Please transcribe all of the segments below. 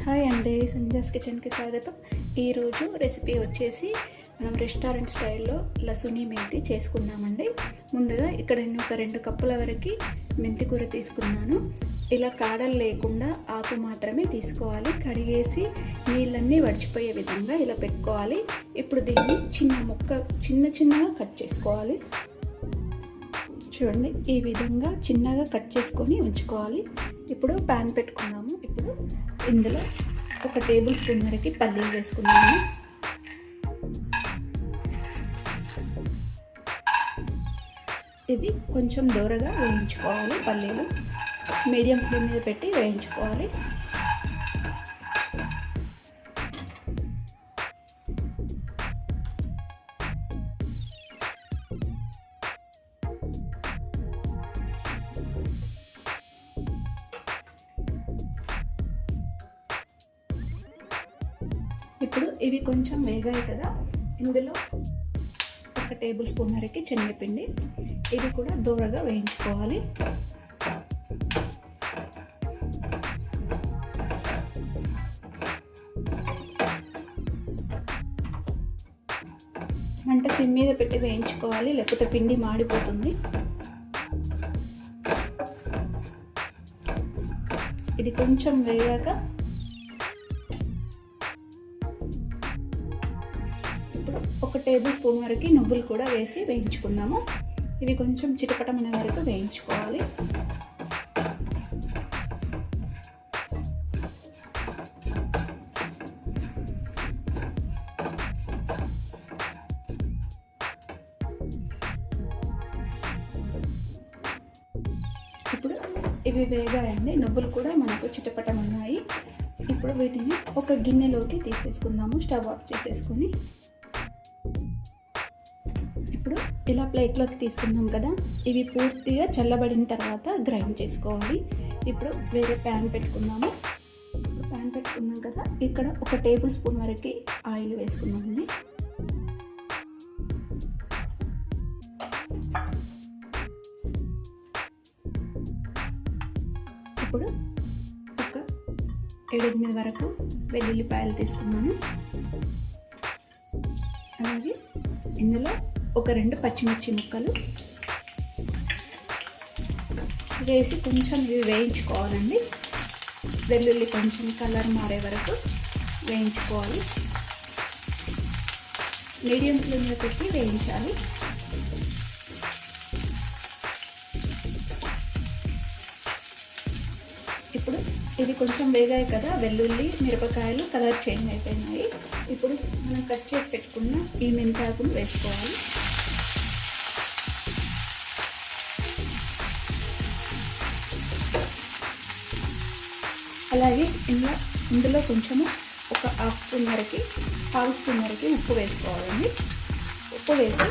Hi అండి, సంజాస్ కిచెన్కి స్వాగతం. ఈరోజు రెసిపీ వచ్చేసి మనం రెస్టారెంట్ స్టైల్లో లసుని మెంతి చేసుకుందామండి. ముందుగా ఇక్కడ నేను ఒక 2 కప్పుల వరకు మెంతి కూర తీసుకున్నాను. ఇలా కాడలు లేకుండా ఆకు మాత్రమే తీసుకోవాలి. కడిగేసి నీళ్ళన్నీ వడిచిపోయే విధంగా ఇలా పెట్టుకోవాలి. ఇప్పుడు దీన్ని చిన్నగా కట్ చేసుకోవాలి. చూడండి, ఈ విధంగా చిన్నగా కట్ చేసుకొని ఉంచుకోవాలి. ఇప్పుడు ప్యాన్ పెట్టుకున్నాము. ఇప్పుడు ఇందులో 1 టేబుల్ స్పూన్ వరకు పల్లీలు వేసుకున్నాము. ఇది కొంచెం దూరగా వేయించుకోవాలి. పల్లీలు మీడియం ఫ్లేమ్ మీద పెట్టి వేయించుకోవాలి. ఇప్పుడు ఇవి కొంచెం వేగాయి కదా, ఇందులో 1 టేబుల్ స్పూన్ వరకు శనగపిండి, ఇది కూడా దూరగా వేయించుకోవాలి. మంట సిమ్ మీద పెట్టి వేయించుకోవాలి, లేకపోతే పిండి మాడిపోతుంది. ఇది కొంచెం వేగాక ఇప్పుడు 1 టేబుల్ స్పూన్ వరకు నువ్వులు కూడా వేసి వేయించుకుందాము. ఇవి కొంచెం చిటపటమనే వరకు వేయించుకోవాలి. ఇప్పుడు ఇవి వేగాయండి, నువ్వులు కూడా మనకు చిటపటమన్నాయి. ఇప్పుడు వీటిని ఒక గిన్నెలోకి తీసేసుకుందాము. స్టవ్ ఆఫ్ చేసేసుకొని ఇప్పుడు ఇలా ప్లేట్లోకి తీసుకున్నాం కదా, ఇవి పూర్తిగా చల్లబడిన తర్వాత గ్రైండ్ చేసుకోవాలి. ఇప్పుడు వేరే ప్యాన్ పెట్టుకుందాము. ప్యాన్ పెట్టుకున్నాం కదా, ఇక్కడ 1 టేబుల్ స్పూన్ వరకు ఆయిల్ వేసుకున్నామండి. ఇప్పుడు ఒక 7-8 వరకు వెల్లుల్లిపాయలు తీసుకున్నాను. అలాగే ఇందులో ఒక 2 పచ్చిమిర్చి ముక్కలు వేసి కొంచెం ఇవి వేయించుకోవాలండి. వెల్లుల్లి కొంచెం కలర్ మారే వరకు వేయించుకోవాలి. మీడియం ఫ్లేమ్లో పెట్టి వేయించాలి. ఇప్పుడు ఇది కొంచెం వేగాయి కదా, వెల్లుల్లి మిరపకాయలు కలర్ చేంజ్ అయిపోయినాయి. ఇప్పుడు మనం కట్ చేసి పెట్టుకున్న ఈ మెంతాకును వేసుకోవాలి. అలాగే ఇందులో కొంచెము ఒక హాఫ్ స్పూన్ వరకు ఉప్పు వేసుకోవాలండి. ఉప్పు వేసి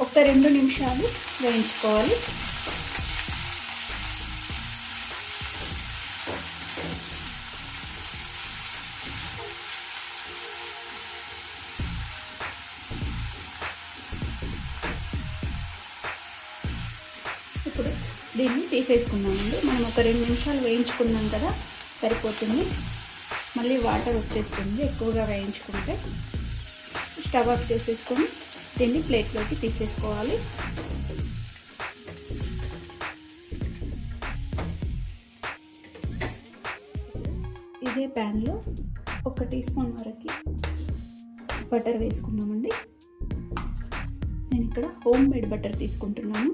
ఒక 2 నిమిషాలు వేయించుకోవాలి. ఇప్పుడు దీన్ని తీసేసుకున్నామండి. మనం ఒక 2 నిమిషాలు వేయించుకున్నాం కదా, సరిపోతుంది. మళ్ళీ వాటర్ వచ్చేస్తుంది ఎక్కువగా వేయించుకుంటే. స్టవ్ ఆఫ్ చేసేసుకొని దీన్ని ప్లేట్లోకి తీసేసుకోవాలి. ఇదే ప్యాన్లో 1 టీ స్పూన్ వరకు బటర్ వేసుకున్నామండి. నేను ఇక్కడ హోమ్ మేడ్ బటర్ తీసుకుంటున్నాను.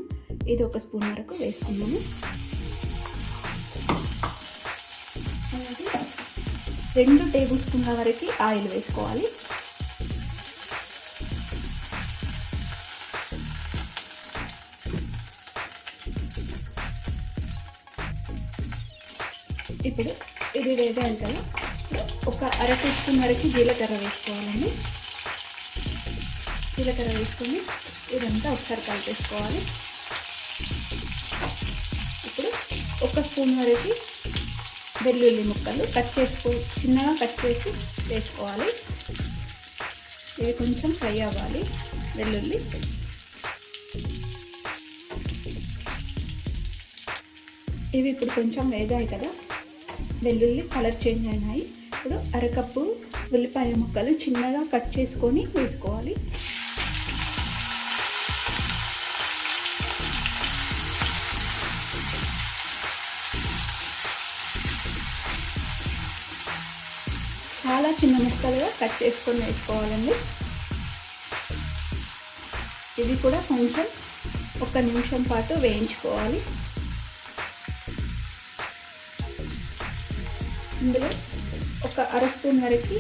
ఇది 1 స్పూన్ వరకు వేసుకున్నాము. అలాగే 2 టేబుల్ స్పూన్ల వరకు ఆయిల్ వేసుకోవాలి. ఇప్పుడు ఇది వేగాలి కదా, ఒక 1/2 టీ స్పూన్ వరకు జీలకర్ర వేసుకోవాలండి. జీలకర్ర వేసుకొని ఇదంతా ఒకసారి కలిపేసుకోవాలి. ఇప్పుడు 1 స్పూన్ వరకు వెల్లుల్లి ముక్కలు చిన్నగా కట్ చేసి వేసుకోవాలి. ఇవి కొంచెం ఫ్రై అవ్వాలి. వెల్లుల్లి ఇవి ఇప్పుడు కొంచెం వేగాయి కదా, వెల్లుల్లి కలర్ చేంజ్ అయినాయి. ఇప్పుడు అరకప్పు ఉల్లిపాయ ముక్కలు చిన్నగా కట్ చేసుకొని వేసుకోవాలి. చాలా చిన్న ముక్కలుగా కట్ చేసుకొని వేసుకోవాలండి. ఇది కూడా కొంచెం 1 నిమిషం పాటు వేయించుకోవాలి. ఇందులో 1/2 స్పూన్ వరకు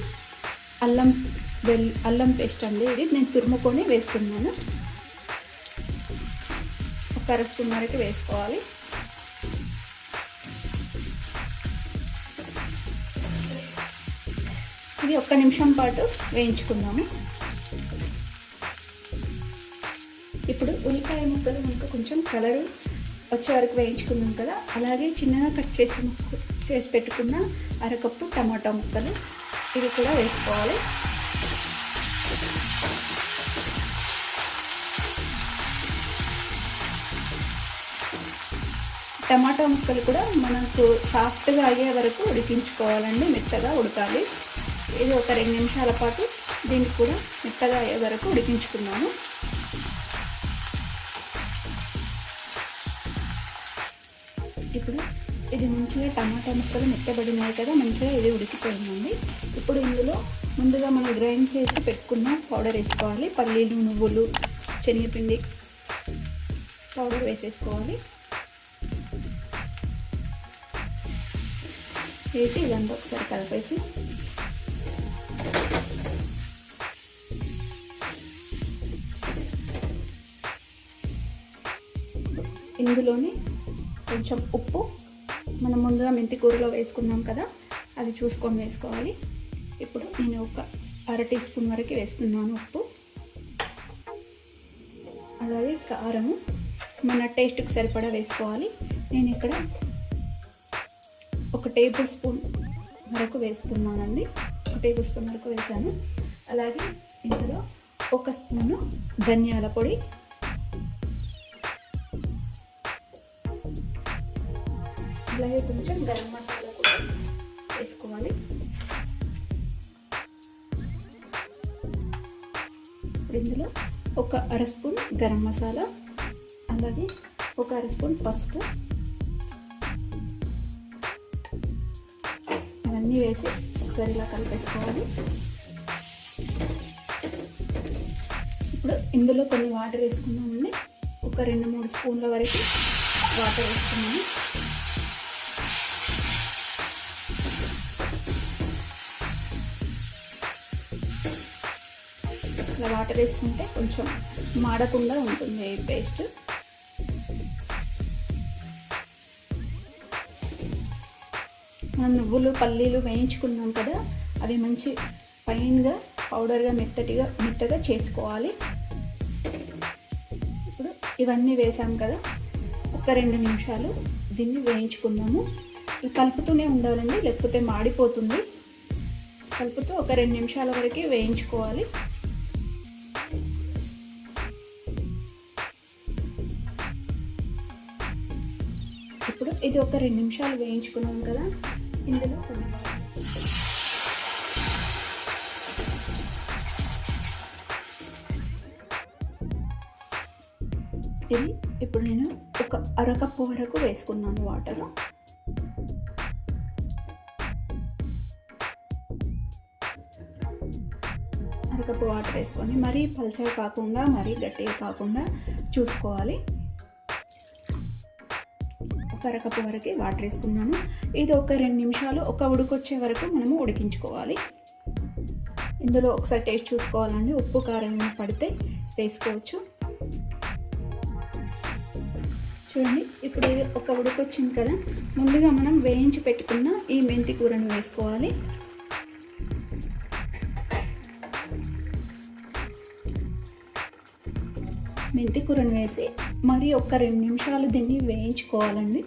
అల్లం పేస్ట్ అండి. ఇది నేను తురుముకొని వేస్తున్నాను. 1/2 స్పూన్ వరకు వేసుకోవాలి. ఇది 1 నిమిషం పాటు వేయించుకుందాము. ఇప్పుడు ఉల్లిపాయ ముక్కలు మనకు కొంచెం కలరు వచ్చే వరకు వేయించుకున్నాం కదా, అలాగే చిన్నగా కట్ చేసి పెట్టుకున్న అరకప్పు టమాటా ముక్కలు ఇవి కూడా వేసుకోవాలి. టమాటా ముక్కలు కూడా మనకు సాఫ్ట్గా అయ్యే వరకు ఉడికించుకోవాలండి, మెత్తగా ఉడకాలి. ఇది 2 నిమిషాల పాటు దీన్ని కూడా మెత్తగా అయ్యే వరకు ఉడికించుకున్నాము. ఇప్పుడు ఇది మంచిగా టమాటా ముక్కలు మెత్తబడినాయి కదా, మంచిగా ఇది ఉడికిపోయిందండి. ఇప్పుడు ఇందులో ముందుగా మనం గ్రైండ్ చేసి పెట్టుకున్న పౌడర్ వేసుకోవాలి. పల్లీలు, నువ్వులు, శనగపిండి పౌడర్ వేసేసుకోవాలి. వేసి ఇదంతా ఒకసారి కలిపేసి ఇందులోనే కొంచెం ఉప్పు, మనం ముందుగా మెంతి కూరలో వేసుకున్నాం కదా, అది చూసుకొని వేసుకోవాలి. ఇప్పుడు నేను 1/2 టీ స్పూన్ వరకు వేస్తున్నాను ఉప్పు. అలాగే కారము మన టేస్ట్కి సరిపడా వేసుకోవాలి. నేను ఇక్కడ 1 టేబుల్ స్పూన్ వరకు వేస్తున్నానండి. 1 టేబుల్ స్పూన్ వరకు వేసాను. అలాగే ఇందులో 1 స్పూను ధనియాల పొడి, అలాగే కొంచెం గరం మసాలా కూడా వేసుకోవాలి. ఇందులో 1/2 స్పూన్ గరం మసాలా, అలాగే 1/2 స్పూన్ పసుపు, ఇవన్నీ వేసి ఒకసారి ఇలా కలిపేసుకోవాలి. ఇప్పుడు ఇందులో కొన్ని వాటర్ వేసుకున్నామండి. 2-3 స్పూన్ల వరకు వాటర్ వేసుకున్నాము. ఇలా వాటర్ వేసుకుంటే కొంచెం మాడకుండా ఉంటుంది ఈ పేస్ట్. మనం నువ్వులు, పల్లీలు వేయించుకున్నాం కదా, అవి మంచి ఫైన్గా పౌడర్గా మెత్తగా చేసుకోవాలి. ఇప్పుడు ఇవన్నీ వేసాం కదా, 1-2 నిమిషాలు దీన్ని వేయించుకుందాము. కలుపుతూనే ఉండాలండి, లేకపోతే మాడిపోతుంది. కలుపుతూ 2 నిమిషాల వరకు వేయించుకోవాలి. ఇప్పుడు ఇది 2 నిమిషాలు వేయించుకున్నాం కదా, ఇందులో ఇది ఇప్పుడు నేను 1/2 కప్పు వరకు వేసుకున్నాను వాటర్. అరకప్పు వాటర్ వేసుకొని మరీ పల్చగా కాకుండా మరీ గట్టిగా కాకుండా చూసుకోవాలి. 1/2 కప్పు వరకు వాటర్ వేసుకున్నాను. ఇది 2 నిమిషాలు ఉడికొచ్చే వరకు మనము ఉడికించుకోవాలి. ఇందులో ఒకసారి టేస్ట్ చూసుకోవాలండి, ఉప్పు కారం పడితే వేసుకోవచ్చు. చూడండి, ఇప్పుడు ఇది ఉడికొచ్చింది కదా, ముందుగా మనం వేయించి పెట్టుకున్న ఈ మెంతి కూరను వేసుకోవాలి. మెంతి కూరను వేసి మరి 2 నిమిషాలు దీన్ని వేయించుకోవాలండి.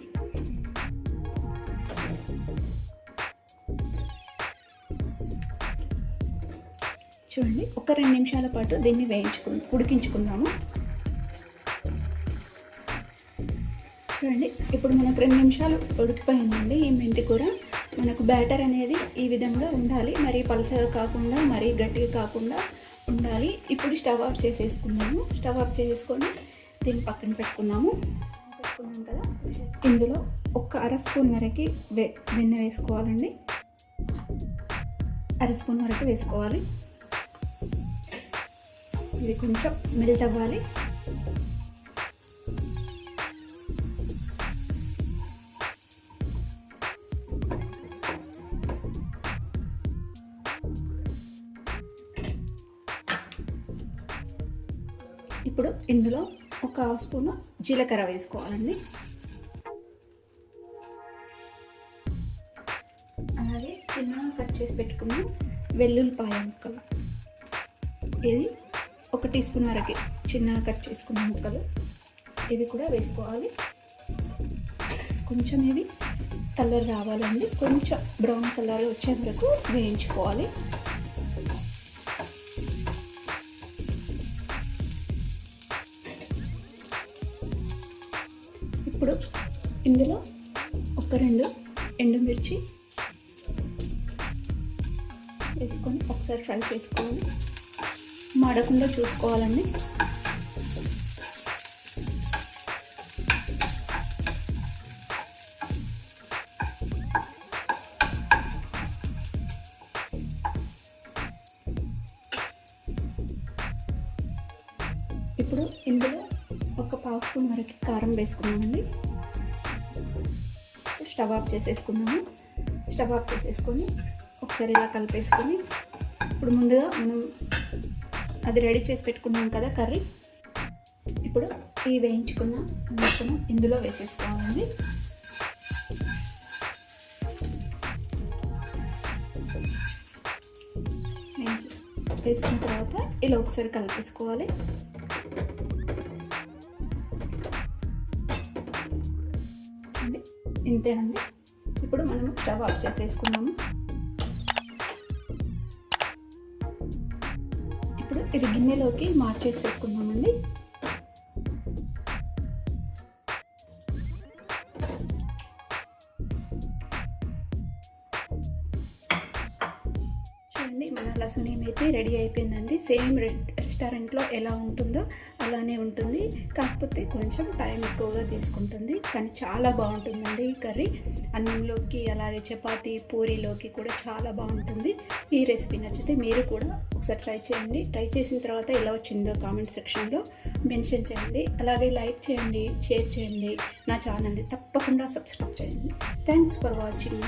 చూడండి, 2 నిమిషాల పాటు దీన్ని ఉడికించుకుందాము. చూడండి, ఇప్పుడు మనకు 2 నిమిషాలు ఉడికిపోయిందండి ఈ మెంతి కూర. మనకు బ్యాటర్ అనేది ఈ విధంగా ఉండాలి, మరీ పలచగా కాకుండా మరీ గట్టిగా కాకుండా ఉండాలి. ఇప్పుడు స్టవ్ ఆఫ్ చేసేసుకున్నాము. స్టవ్ ఆఫ్ చేసుకొని దీన్ని పక్కన పెట్టుకున్నాము కదా. ఇందులో ఒక అర స్పూన్ వరకు వెన్న వేసుకోవాలండి. అర స్పూన్ వరకు వేసుకోవాలి. ఇది కొంచెం మెల్ట్ అవ్వాలి. ఇప్పుడు ఇందులో ఒక హాఫ్ స్పూన్ జీలకర్ర వేసుకోవాలండి. అలాగే చిన్నగా కట్ చేసి పెట్టుకున్న వెల్లుల్లిపాయ ముక్కలు, ఇది ఒక టీ స్పూన్ వరకు చిన్నగా కట్ చేసుకున్న ముక్కలు ఇవి కూడా వేసుకోవాలి. కొంచెం ఇవి కలర్ రావాలండి, కొంచెం బ్రౌన్ కలర్ వచ్చే వరకు వేయించుకోవాలి. ఇప్పుడు ఇందులో ఒక 2 ఎండుమిర్చి వేసుకొని ఒకసారి ఫ్రై చేసుకోవాలి. మాడకుండా చూసుకోవాలండి. ఇప్పుడు ఇందులో ఒక పావు స్పూన్ వరకు కారం వేసుకున్నామండి. స్టవ్ ఆఫ్ చేసేసుకున్నాము. స్టవ్ ఆఫ్ చేసేసుకొని ఒకసారి ఇలా కలిపేసుకొని ఇప్పుడు ముందుగా మనం అది రెడీ చేసి పెట్టుకున్నాం కదా కర్రీ, ఇప్పుడు ఈ వేయించుకున్న ముక్కను ఇందులో వేసేసుకోవాలండి. వేసుకున్న తర్వాత ఇలా ఒకసారి కలిపేసుకోవాలి. ఇంతేనండి. ఇప్పుడు మనం స్టవ్ ఆఫ్ చేసేసుకున్నాము. ఇప్పుడు ఇది గిన్నెలోకి మార్చేసేసుకున్నామండి. చూడండి, మన లసుని మేతి రెడీ అయిపోయిందండి. సేమ్ రెస్టారెంట్లో ఎలా ఉంటుందో అలానే ఉంటుంది, కాకపోతే కొంచెం టైం ఎక్కువగా తీసుకుంటుంది, కానీ చాలా బాగుంటుందండి ఈ కర్రీ. అన్నంలోకి అలాగే చపాతీ పూరీలోకి కూడా చాలా బాగుంటుంది. ఈ రెసిపీ నచ్చితే మీరు కూడా ఒకసారి ట్రై చేయండి. ట్రై చేసిన తర్వాత ఎలా వచ్చిందో కామెంట్ సెక్షన్లో మెన్షన్ చేయండి. అలాగే లైక్ చేయండి, షేర్ చేయండి, నా ఛానల్ని తప్పకుండా సబ్స్క్రైబ్ చేయండి. Thanks for watching.